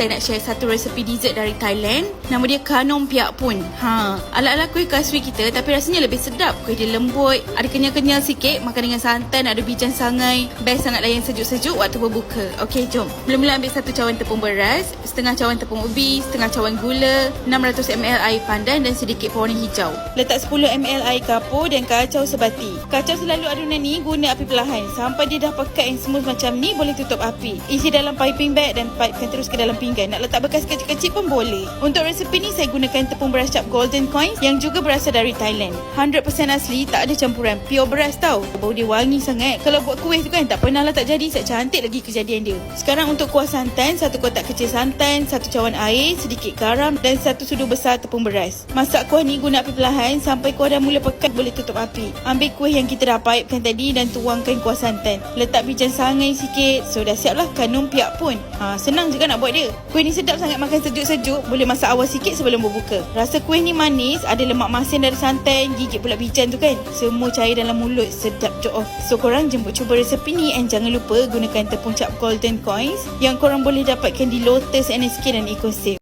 saya nak share satu resepi dessert dari Thailand. Nama dia Kanom Piak Pun. Ala-ala kuih kaswi kita tapi rasanya lebih sedap. Kuih dia lembut, ada kenyal-kenyal sikit, makan dengan santan, ada bijan sangai. Best sangat layan sejuk-sejuk waktu berbuka. Okey, jom. Mula-mula ambil satu cawan tepung beras, setengah cawan tepung ubi, setengah cawan gula, 600 ml air pandan dan sedikit pewarna hijau. Letak 10 ml air kapur dan kacau sebati. Kacau selalu adunan ni guna api perlahan. Sampai dia dah pekat yang smooth macam ni, boleh tutup api. Isi dalam piping bag dan pipekan terus ke dalam pinggan. Nak letak bekas kecil-kecil pun boleh. Untuk resepi ni saya gunakan tepung beras cap Golden Coins yang juga berasal dari Thailand. 100% asli, tak ada campuran. Pure beras tau. Bau dia wangi sangat. Kalau buat kuih tu kan tak pernah lah tak jadi. Set cantik lagi kejadian dia. Sekarang untuk kuah santan, satu kotak kecil santan, satu cawan air, sedikit garam dan satu sudu besar tepung beras. Masak kuah ni guna api perlahan sampai kuah dah mula pekat, boleh tutup api. Ambil kuih yang kita dah pipekan tadi dan tuangkan kuah santan. Letak bijan sangai sikit. So dah siap lah Kanom Piak Pun. Senang je kan nak buat dia. Kuih ni sedap sangat makan sejuk-sejuk. Boleh masak awal sikit sebelum berbuka. Rasa kuih ni manis, ada lemak masin dari santan, gigit pula bijan tu kan. Semua cair dalam mulut, sedap je. So korang jemput cuba resepi ni and jangan lupa gunakan tepung cap Golden Coins yang korang boleh dapatkan di Lotus, NSK dan EcoSave.